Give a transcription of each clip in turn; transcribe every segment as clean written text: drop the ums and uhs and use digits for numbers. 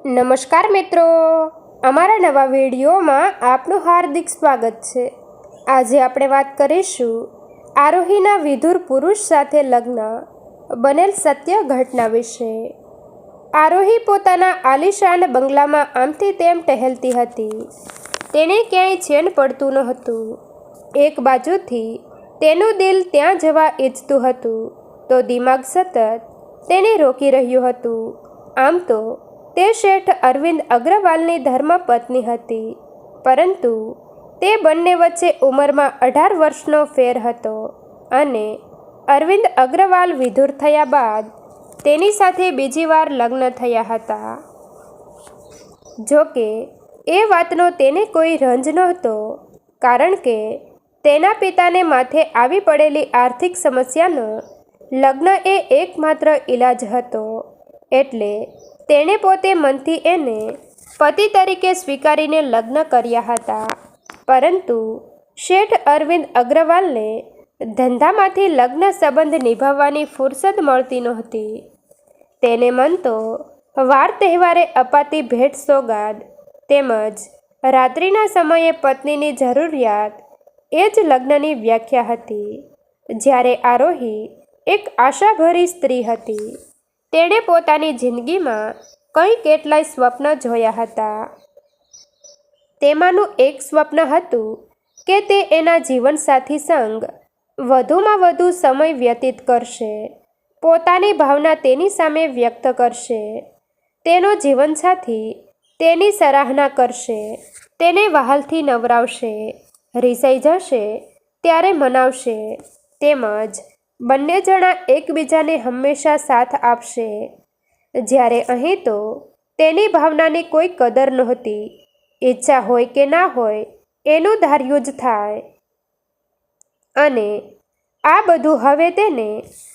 નમસ્કાર મિત્રો, અમારા નવા વિડીયોમાં આપનું હાર્દિક સ્વાગત છે। આજે આપણે વાત કરીશું આરોહીના વિધુર પુરુષ સાથે લગ્ન બનેલ સત્ય ઘટના વિશે। આરોહી પોતાના આલીશાન બંગલામાં આમથી તેમ ટહેલતી હતી। તેને ક્યાંય ચેન પડતું નહોતું। એક બાજુથી તેનું દિલ ત્યાં જવા ઈચ્છતું હતું તો દિમાગ સતત તેને રોકી રહ્યું હતું। આમ તો તે શેઠ અરવિંદ અગ્રવાલની ધર્મપત્ની હતી, પરંતુ તે બંને વચ્ચે ઉંમરમાં 18 વર્ષનો ફેર હતો અને અરવિંદ અગ્રવાલ વિધુર થયા બાદ તેની સાથે બીજી વાર લગ્ન થયા હતા। જો કે એ વાતનો તેને કોઈ રંજ નહોતો, કારણ કે તેના પિતાને માથે આવી પડેલી આર્થિક સમસ્યાનો લગ્ન એ એકમાત્ર ઈલાજ હતો। એટલે તેણે પોતે મનથી એને પતિ તરીકે સ્વીકારીને લગ્ન કર્યા હતા। પરંતુ શેઠ અરવિંદ અગ્રવાલને ધંધામાંથી લગ્ન સંબંધ નિભાવવાની ફુરસદ મળતી નહોતી। તેને મન તો વાર તહેવારે અપાતી ભેટ સોગાદ તેમજ રાત્રિના સમયે પત્નીની જરૂરિયાત એ જ લગ્નની વ્યાખ્યા હતી। જ્યારે આરોહી એક આશાભરી સ્ત્રી હતી। તેણે પોતાની જિંદગીમાં કંઈ કેટલાય સ્વપ્ન જોયા હતા। તેમાંનું એક સ્વપ્ન હતું કે તે એના જીવનસાથી સંગ વધુમાં વધુ સમય વ્યતીત કરશે, પોતાની ભાવના તેની સામે વ્યક્ત કરશે, તેનો જીવનસાથી તેની સરાહના કરશે, તેને વહાલથી નવરાવશે, રિસાઈ જશે ત્યારે મનાવશે, તેમજ બંને જણા એકબીજાને હંમેશા સાથ આપશે। જ્યારે અહીં તો તેની ભાવનાની કોઈ કદર નહોતી। ઈચ્છા હોય કે ના હોય એનું ધાર્યું જ થાય, અને આ બધું હવે તેને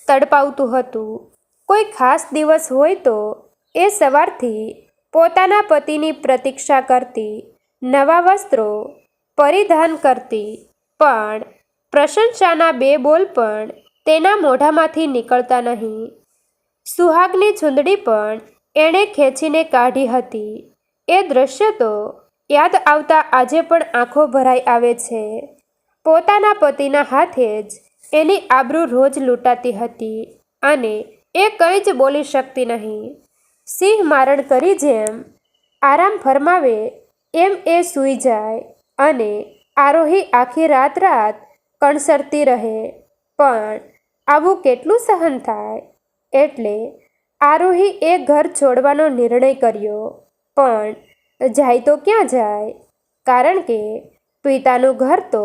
તડપાવતું હતું। કોઈ ખાસ દિવસ હોય તો એ સવારથી પોતાના પતિની પ્રતીક્ષા કરતી, નવા વસ્ત્રો પરિધાન કરતી, પણ પ્રશંસાના બે બોલ પણ તેના મોઢામાંથી નીકળતા નહીં। સુહાગની ચૂંદડી પણ એણે ખેંચીને કાઢી હતી। એ દ્રશ્ય તો યાદ આવતા આજે પણ આંખો ભરાઈ આવે છે। પોતાના પતિના હાથે જ એની આબરૂ રોજ લૂંટાતી હતી અને એ કંઈ જ બોલી શકતી નહીં। સિંહ મારણ કરી જેમ આરામ ફરમાવે એમ એ સૂઈ જાય અને આરોહી આખી રાત કણસરતી રહે। પણ આવું કેટલું સહન થાય? એટલે આરોહી એ ઘર છોડવાનો નિર્ણય કર્યો। પણ જાય તો ક્યાં જાય? કારણ કે પિતાનું ઘર તો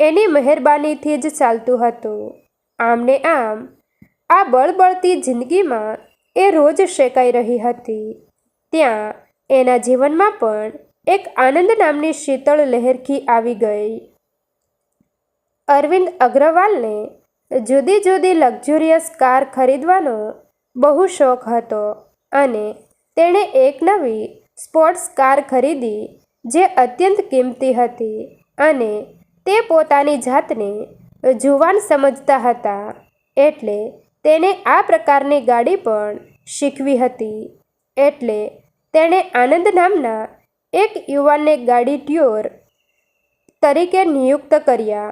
એની મહેરબાનીથી જ ચાલતું હતું। આમ ને આમ આ બળબળતી જિંદગીમાં એ રોજ શેકાઈ રહી હતી। ત્યાં એના જીવનમાં પણ એક આનંદ નામની શીતળ લહેરખી આવી ગઈ। અરવિંદ અગ્રવાલને જુદી જુદી લક્ઝુરિયસ કાર ખરીદવાનો બહુ શોખ હતો અને તેણે એક નવી સ્પોર્ટ્સ કાર ખરીદી જે અત્યંત કિંમતી હતી, અને તે પોતાની જાતને જુવાન સમજતા હતા એટલે તેને આ પ્રકારની ગાડી પણ શીખવી હતી। એટલે તેણે આનંદ નામના એક યુવાનને ગાડી ટ્યોર તરીકે નિયુક્ત કર્યા।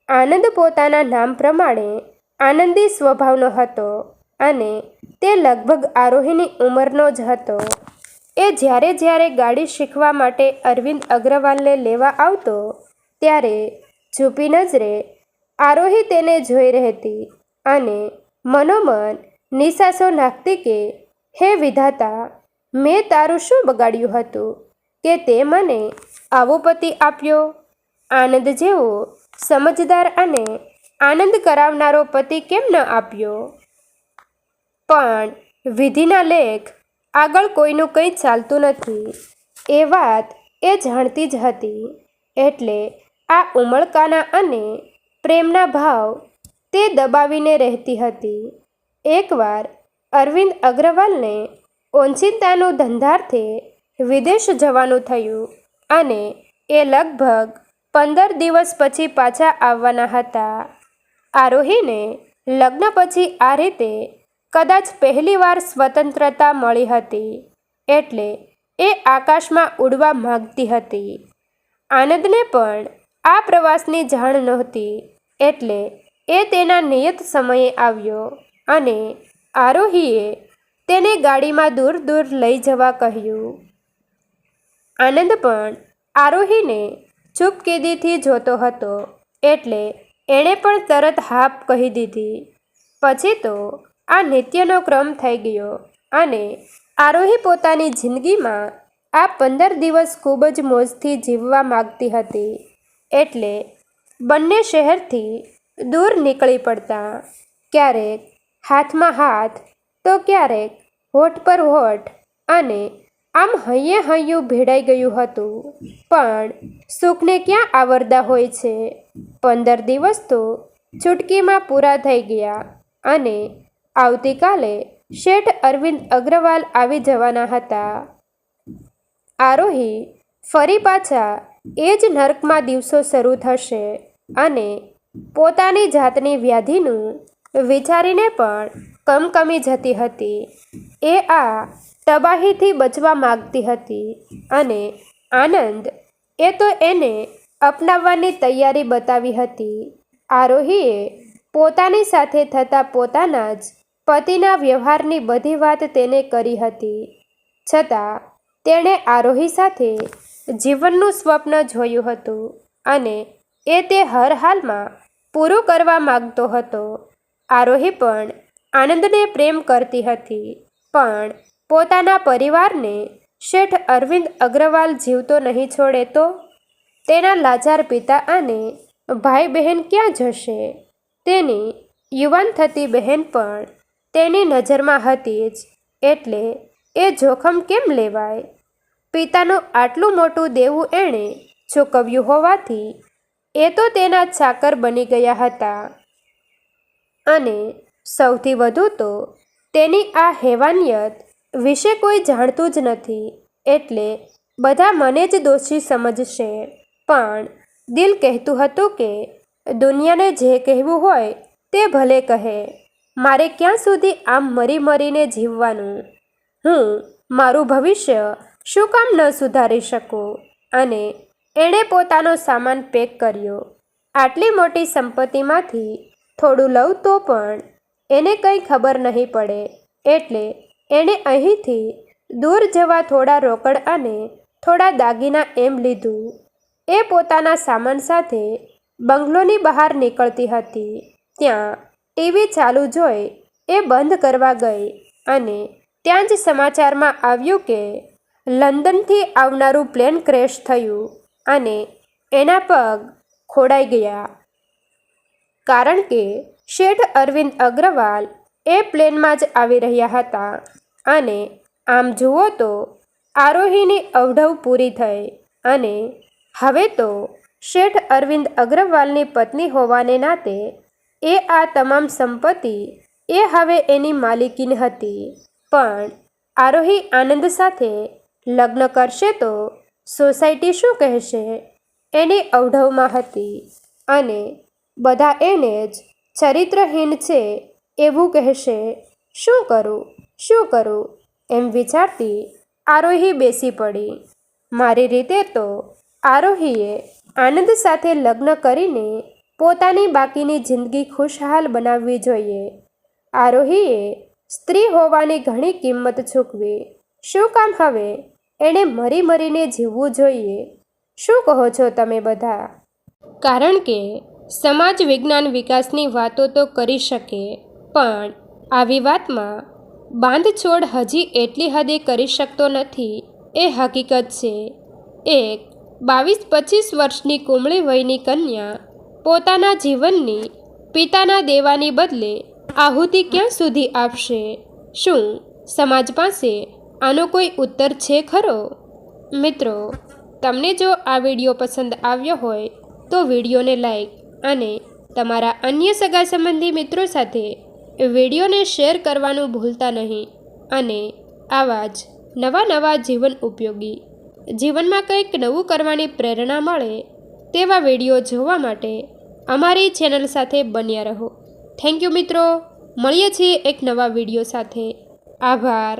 આનંદ પોતાના નામ પ્રમાણે આનંદી સ્વભાવનો હતો અને તે લગભગ આરોહીની ઉંમરનો જ હતો। એ જ્યારે જ્યારે ગાડી શીખવા માટે અરવિંદ અગ્રવાલને લેવા આવતો ત્યારે છુપી નજરે આરોહી તેને જોઈ રહેતી અને મનોમન નિસાસો નાખતી કે હે વિધાતા, મેં તારું શું બગાડ્યું હતું કે તે મને આવો પતિ આપ્યો? આનંદ જેવો સમજદાર અને આનંદ કરાવનારો પતિ કેમ ન આપ્યો? પણ વિધિના લેખ આગળ કોઈનું કંઈ ચાલતું નથી એ વાત એ જાણતી જ હતી। એટલે આ ઉમળકાના અને પ્રેમના ભાવ તે દબાવીને રહેતી હતી। એકવાર અરવિંદ અગ્રવાલને ઓચિંતાનું ધંધાર્થે વિદેશ જવાનું થયું અને એ લગભગ 15 દિવસ પછી પાછા આવવાના હતા। આરોહીને લગ્ન પછી આ રીતે કદાચ પહેલીવાર સ્વતંત્રતા મળી હતી। એટલે એ આકાશમાં ઉડવા માંગતી હતી. આનંદને પણ આ પ્રવાસની જાણ નહોતી, એટલે એ તેના નિયત સમયે આવ્યો અને આરોહીએ તેને ગાડીમાં દૂર દૂર લઈ જવા કહ્યું. આનંદ પણ આરોહીને ચૂપકીદીથી જોતો હતો, એટલે એણે પણ તરત હાપ કહી દીધી. પછી તો આ નિત્યનો ક્રમ થઈ ગયો અને આરોહી પોતાની જિંદગીમાં આ 15 દિવસ ખૂબ જ મોજથી જીવવા માગતી હતી, એટલે બંને શહેરથી દૂર નીકળી પડતા. ક્યારેક હાથમાં હાથ તો ક્યારેક હોઠ પર હોઠ, અને આમ હૈયે હૈયું ભેળાઈ ગયું હતું. પણ સુખને ક્યાં આવરદા હોય છે. 15 દિવસ તો ચૂટકીમાં પૂરા થઈ ગયા અને આવતીકાલે શેઠ અરવિંદ અગ્રવાલ આવી જવાના હતા. આરોહી ફરી પાછા એ જ નર્કમાં દિવસો શરૂ થશે અને પોતાની જાતની વ્યાધિનું વિચારીને પણ કમકમી જતી હતી. એ આ તબાહીથી બચવા માગતી હતી અને આનંદ એ તો એને અપનાવવાની તૈયારી બતાવી હતી. આરોહીએ પોતાની સાથે થતા પોતાના જ પતિના વ્યવહારની બધી વાત તેને કરી હતી. છતાં તેણે આરોહી સાથે જીવનનું સ્વપ્ન જોયું હતું અને એ તે હર હાલમાં પૂરું કરવા માગતો હતો. આરોહી પણ આનંદને પ્રેમ કરતી હતી, પણ પોતાના પરિવારને શેઠ અરવિંદ અગ્રવાલ જીવતો નહીં છોડે તો તેના લાચાર પિતા અને ભાઈ બહેન ક્યાં જશે? તેની યુવાન થતી બહેન પણ તેની નજરમાં હતી જ, એટલે એ જોખમ કેમ લેવાય? પિતાનું આટલું મોટું દેવું એણે ચૂકવ્યું હોવાથી એ તો તેના ચાકર બની ગયા હતા. અને સૌથી વધુ તો તેની આ હેવાનિયત વિશે કોઈ જાણતું જ નથી, એટલે બધા મને જ દોષી સમજશે. પણ દિલ કહેતું હતું કે દુનિયાને જે કહેવું હોય તે ભલે કહે, મારે ક્યાં સુધી આમ મરી મરીને જીવવાનું? હું મારું ભવિષ્ય શું કામ ન સુધારી શકું? અને એણે પોતાનો સામાન પેક કર્યો. આટલી મોટી સંપત્તિમાંથી થોડું લઉં તો પણ એને કંઈ ખબર નહીં પડે, એટલે એણે અહીંથી દૂર જવા થોડા રોકડ અને થોડા દાગીના એમ લીધું. એ પોતાના સામાન સાથે બંગલોની બહાર નીકળતી હતી, ત્યાં ટીવી ચાલુ જોઈ એ બંધ કરવા ગઈ અને ત્યાં જ સમાચારમાં આવ્યું કે લંડનથી આવનારું પ્લેન ક્રેશ થયું અને એના પગ ખોડાઈ ગયા. કારણ કે શેઠ અરવિંદ અગ્રવાલ એ પ્લેનમાં જ આવી રહ્યા હતા. અને આમ જુઓ તો આરોહીની અવઢવ પૂરી થઈ અને હવે તો શેઠ અરવિંદ અગ્રવાલની પત્ની હોવાને નાતે એ આ તમામ સંપત્તિ એ હવે એની માલિકીની હતી. પણ આરોહી આનંદ સાથે લગ્ન કરશે તો સોસાયટી શું કહેશે? એની અવઢવમાં હતી અને બધા એને જ ચરિત્રહીન છે એવું કહેશે. શું કરું શું કરું એમ વિચારતી આરોહી બેસી પડી. મારી રીતે તો આરોહીએ આનંદ સાથે લગ્ન કરીને પોતાની બાકીની જિંદગી ખુશહાલ બનાવવી જોઈએ. આરોહીએ સ્ત્રી હોવાની ઘણી કિંમત ચૂકવી. શું કામ હવે એણે મરી મરીને જીવવું જોઈએ? શું કહો છો તમે બધા? કારણ કે સમાજ વિજ્ઞાન વિકાસની વાતો તો કરી શકે, પણ આવી વાતમાં બાંધછોડ હજી એટલી હદે કરી શકતો નથી એ હકીકત છે. એક 22-25 વર્ષની કુમળી વયની કન્યા પોતાના જીવનની પિતાના દેવાની બદલે આહુતિ ક્યાં સુધી આપશે? શું સમાજ પાસે આનો કોઈ ઉત્તર છે ખરો? મિત્રો, તમને જો આ વિડીયો પસંદ આવ્યો હોય તો વિડીયોને લાઈક અને તમારા અન્ય સગા સંબંધી મિત્રો સાથે વિડીયોને શેર કરવાનું ભૂલતા નહીં. અને આવા જ નવા જીવન ઉપયોગી, જીવનમાં કંઈક નવું કરવાની પ્રેરણા મળે તેવા વિડીયો જોવા માટે અમારી ચેનલ સાથે બન્યા રહો. થેન્ક યુ મિત્રો. મળીએ છીએ એક નવા વિડીયો સાથે. આભાર.